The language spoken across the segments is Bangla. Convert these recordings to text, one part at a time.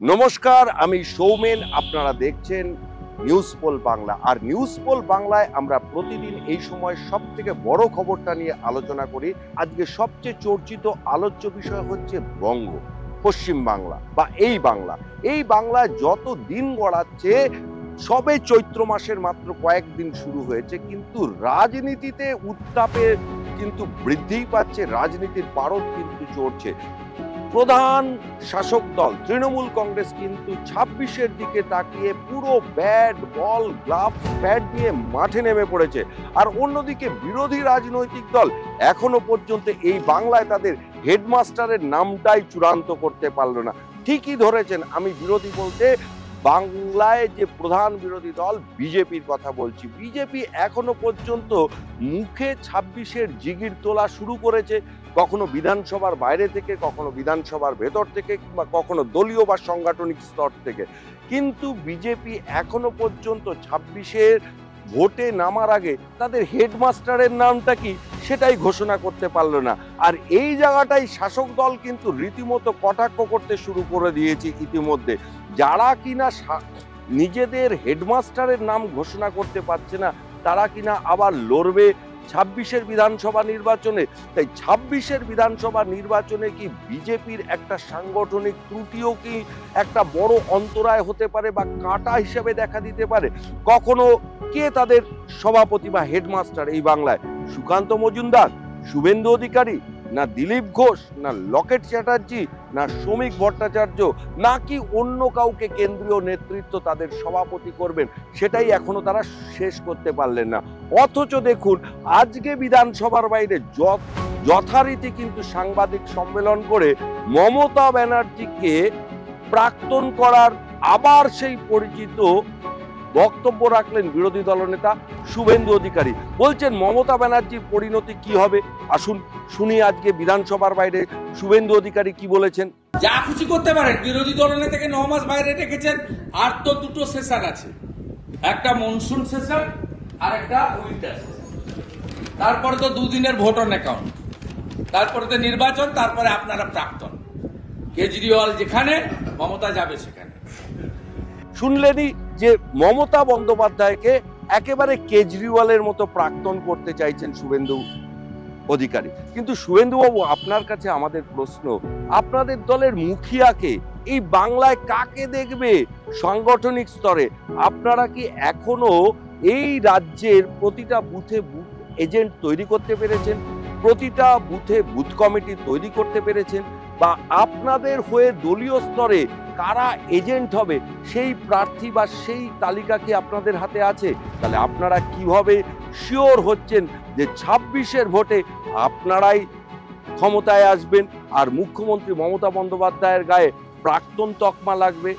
নমস্কার, আমি সৌমেন। আপনারা দেখছেন নিউজ পোল বাংলা। আর নিউজ পোল বাংলায় আমরা প্রতিদিন এই সময় সব থেকে বড় খবরটা নিয়ে আলোচনা করি। আজকে সবচেয়ে চর্চিত আলোচ্য বিষয় হচ্ছে বঙ্গ, পশ্চিম বাংলা বা এই বাংলায় যত দিন গড়াচ্ছে, সবে চৈত্র মাসের মাত্র কয়েকদিন শুরু হয়েছে, কিন্তু রাজনীতিতে উত্তাপে কিন্তু বৃদ্ধিই পাচ্ছে, রাজনীতির পারদ কিন্তু চড়ছে। প্রধান শাসক দল তৃণমূল কংগ্রেস কিন্তু ২৬-এর দিকে তাকিয়ে পুরো ব্যাট বল গ্লাভস প্যাড নিয়ে মাঠে নেমে পড়েছে। আর অন্যদিকে বিরোধী রাজনৈতিক দল এখনো পর্যন্ত এই বাংলায় তাদের হেডমাস্টারের নামটাই চূড়ান্ত করতে পারলো না। ঠিকই ধরেছেন, আমি বিরোধী বলতে বাংলায় যে প্রধান বিরোধী দল বিজেপির কথা বলছি। বিজেপি এখনো পর্যন্ত মুখে ২৬-এর জিগির তোলা শুরু করেছে, কখনো বিধানসভার বাইরে থেকে, কখনো বিধানসভার ভেতর থেকে, কিংবা কখনো দলীয় বা সাংগঠনিক স্তর থেকে। কিন্তু বিজেপি এখনো পর্যন্ত ২৬-এর ভোটে নামার আগে তাদের হেডমাস্টারের নামটা কি সেটাই ঘোষণা করতে পারলো না। আর এই জায়গাটাই শাসক দল কিন্তু রীতিমতো কটাক্ষ করতে শুরু করে দিয়েছে ইতিমধ্যে। যারা কিনা নিজেদের হেডমাস্টারের নাম ঘোষণা করতে পারছে না, তারা কিনা আবার লড়বে ২৬-এর বিধানসভা নির্বাচনে। তাই ২৬-এর বিধানসভা নির্বাচনে কি বিজেপির একটা সাংগঠনিক ত্রুটিও কি একটা বড় অন্তরায় হতে পারে বা কাঁটা হিসেবে দেখা দিতে পারে? কখনো কে তাদের সভাপতি বা হেডমাস্টার এই বাংলায়? সুকান্ত মজুমদার, শুভেন্দু অধিকারী, না দিলীপ ঘোষ, না লকেট চ্যাটার্জি, না শ্রমিক ভট্টাচার্য, নাকি অন্য কাউকে কেন্দ্রীয় নেতৃত্ব তাদের সভাপতি করবেন, সেটাই এখনো তারা শেষ করতে পারলেন না। অথচ দেখুন, আজকে বিধানসভার বাইরে যথারীতি কিন্তু সাংবাদিক সম্মেলন করে মমতা ব্যানার্জিকে প্রাক্তন করার আবার সেই পরিচিত বক্তব্য রাখলেন বিরোধী দলনেতা শুভেন্দু অধিকারী। বলছেন মমতা ব্যানার্জির পরিণতি কি হবে। আসুন শুনি আজকে বিধানসভার বাইরে শুভেন্দু অধিকারী কি বলেছেন। যা খুশি করতে পারেন, বিরোধী দলনেতাকে ৯ মাস বাইরে রেখেছেন। আর তো দুটো সেশন আছে, একটা মনসুন সেশন আর একটা উইন্টার সেশন। তারপরে তো দুদিনের ভোট অন অ্যাকাউন্ট, তারপরে তো নির্বাচন, তারপরে আপনারা প্রাক্তন। কেজরিওয়াল যেখানে, মমতা যাবে সেখানে। শুনলেনই যে মমতা বন্দ্যোপাধ্যায়কে একেবারে কেজরিওয়ালের মতো প্রাক্তন করতে চাইছেন শুভেন্দু অধিকারী। কিন্তু শুভেন্দুবাবু, আপনার কাছে আমাদের প্রশ্ন, আপনাদের দলের মুখিয়াকে এই বাংলায় কাকে দেখবে সাংগঠনিক স্তরে? আপনারা কি এখনো এই রাজ্যের প্রতিটা বুথে বুথ এজেন্ট তৈরি করতে পেরেছেন? প্রতিটা বুথে বুথ কমিটি তৈরি করতে পেরেছেন? বা আপনাদের হয়ে দলীয় স্তরে কারা এজেন্ট হবে সেই প্রার্থী বা সেই তালিকা কি আপনাদের হাতে আছে? তাহলে আপনারা কিভাবে শিওর হচ্ছেন যে ২৬-এর ভোটে আপনারাই ক্ষমতায় আসবেন আর মুখ্যমন্ত্রী মমতা বন্দ্যোপাধ্যায়ের গায়ে প্রাক্তন তকমা লাগবে?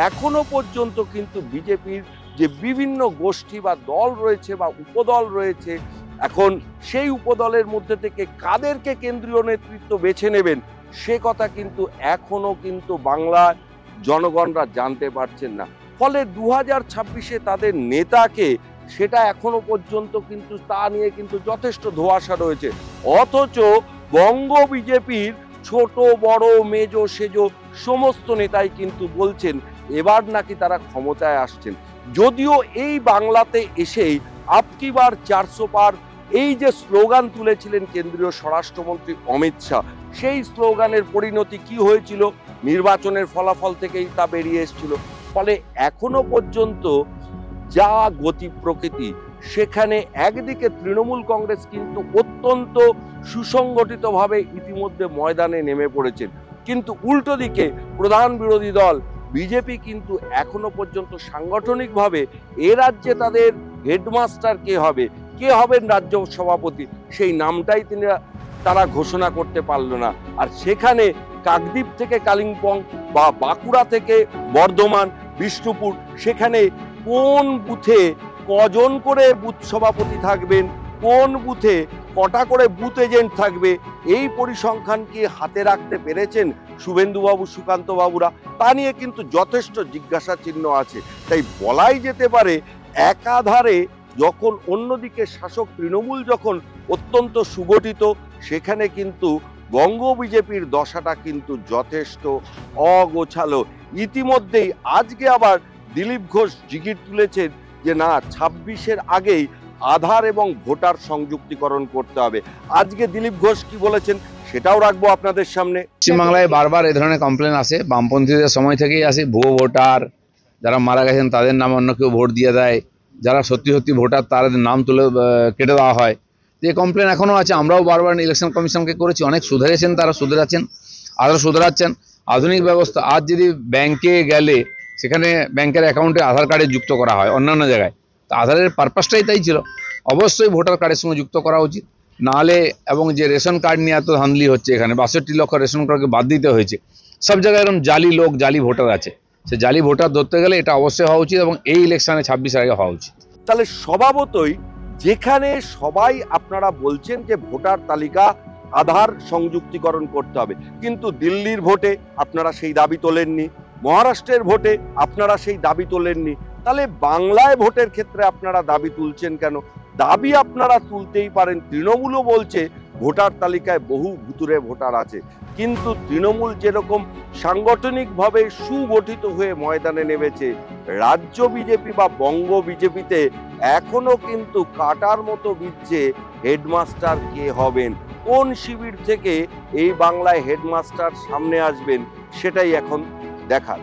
এখনো পর্যন্ত কিন্তু বিজেপির যে বিভিন্ন গোষ্ঠী বা দল রয়েছে বা উপদল রয়েছে, এখন সেই উপদলের মধ্যে থেকে কাদেরকে কেন্দ্রীয় নেতৃত্ব বেছে নেবেন সে কথা কিন্তু এখনো কিন্তু বাংলার জনগণরা জানতে পারছেন না। ফলে ২০২৬-এ তাদের নেতাকে, সেটা এখনো পর্যন্ত কিন্তু তা নিয়ে কিন্তু যথেষ্ট ধোঁয়াশা রয়েছে। অথচ বঙ্গ বিজেপির ছোট বড় মেজো সেজো সমস্ত নেতাই কিন্তু বলছেন এবার নাকি তারা ক্ষমতায় আসছেন। যদিও এই বাংলাতে এসেই আপকি বার ৪০০ পার এই যে স্লোগান তুলেছিলেন কেন্দ্রীয় স্বরাষ্ট্রমন্ত্রী অমিত শাহ, সেই স্লোগানের পরিণতি কি হয়েছিল? নির্বাচনের ফলাফল থেকেই তা বেরিয়ে এসেছিল। ফলে এখনো পর্যন্ত যা গতি প্রকৃতি, সেখানে একদিকে তৃণমূল কংগ্রেস কিন্তু অত্যন্ত সুসংগঠিতভাবে ইতিমধ্যে ময়দানে নেমে পড়েছেন, কিন্তু উল্টো দিকে প্রধান বিরোধী দল বিজেপি কিন্তু এখনো পর্যন্ত সাংগঠনিকভাবে এ রাজ্যে তাদের হেডমাস্টার কে হবে, কে হবেন রাজ্য সভাপতি, সেই নামটাই তারা ঘোষণা করতে পারলো না। আর সেখানে কাকদ্বীপ থেকে কালিম্পং বা বাঁকুড়া থেকে বর্ধমান, বিষ্ণুপুর, সেখানে কোন বুথে কজন করে বুথ সভাপতি থাকবেন, কোন বুথে কটা করে বুথ এজেন্ট থাকবে, এই পরিসংখ্যান কি হাতে রাখতে পেরেছেন শুভেন্দুবাবু, সুকান্ত বাবুরা? তা নিয়ে কিন্তু যথেষ্ট জিজ্ঞাসা চিহ্ন আছে। তাই বলাই যেতে পারে একাধারে যখন অন্যদিকে শাসক তৃণমূল যখন অত্যন্ত সুগঠিত, সেখানে কিন্তু বঙ্গ বিজেপির দশাটা কিন্তু যথেষ্ট অগোছালো। ইতিমধ্যেই আজকে আবার দিলীপ ঘোষ জিগির তুলেছেন যে না 26-এর আগেই আধার এবং ভোটার সংযুক্তিকরণ করতে হবে। আজকে দিলীপ ঘোষ কি বলেছেন সেটাও রাখবো আপনাদের সামনে। পশ্চিমবাংলায় বারবার এই ধরনের কমপ্লেন আসে, বামপন্থীদের সময় থেকেই আসে। ভুয়ো ভোটার, যারা মারা গেছেন তাদের নামে অন্য কেউ ভোট দিয়ে দেয়, যারা সত্যি সত্যি ভোটার তাদের নাম তুলে কেটে দেওয়া হয়। এই কমপ্লেন এখনও আছে। আমরাও বারবার ইলেকশন কমিশনকে করেছি, অনেক সুধরেছেন, তারা সুধরাচ্ছেন, আরও সুধরাচ্ছেন। আধুনিক ব্যবস্থা, আজ যদি ব্যাংকে গেলে সেখানে ব্যাংকের অ্যাকাউন্টে আধার কার্ডে যুক্ত করা হয় অন্যান্য জায়গায়, তো আধারের পারপাসটাই তাই ছিল। অবশ্যই ভোটার কার্ডের সঙ্গে যুক্ত করা উচিত, নাহলে এবং যে রেশন কার্ড নিয়ে এত ধান্দলি হচ্ছে, এখানে 62 লক্ষ রেশন কার্ডকে বাদ দিতে হয়েছে। সব জায়গায় এরকম জালি লোক, জালি ভোটার আছে। সে জালি ভোটার ধরতে গেলে এটা অবশ্যই হওয়া উচিত এবং এই ইলেকশনে 26 আগে হওয়া উচিত। তাহলে স্বভাবতই যেখানে সবাই আপনারা বলছেন যে ভোটার তালিকা আধার সংযুক্তিকরণ করতে হবে, কিন্তু দিল্লির ভোটে আপনারা সেই দাবি তোলেননি, মহারাষ্ট্রের ভোটে আপনারা সেই দাবি তোলেননি, তাহলে বাংলায় ভোটের ক্ষেত্রে আপনারা দাবি তুলছেন কেন? দাবি আপনারা তুলতেই পারেন। তৃণমূলও বলছে ভোটার তালিকায় বহু ভুতুরে ভোটার আছে, কিন্তু তৃণমূল যেরকম সাংগঠনিকভাবে সুগঠিত হয়ে ময়দানে নেমেছে, রাজ্য বিজেপি বা বঙ্গ বিজেপিতে এখনো কিন্তু কাটার মতো বিচ্ছে হেডমাস্টার কে হবেন, কোন শিবির থেকে এই বাংলায় হেডমাস্টার সামনে আসবেন, সেটাই এখন দেখার।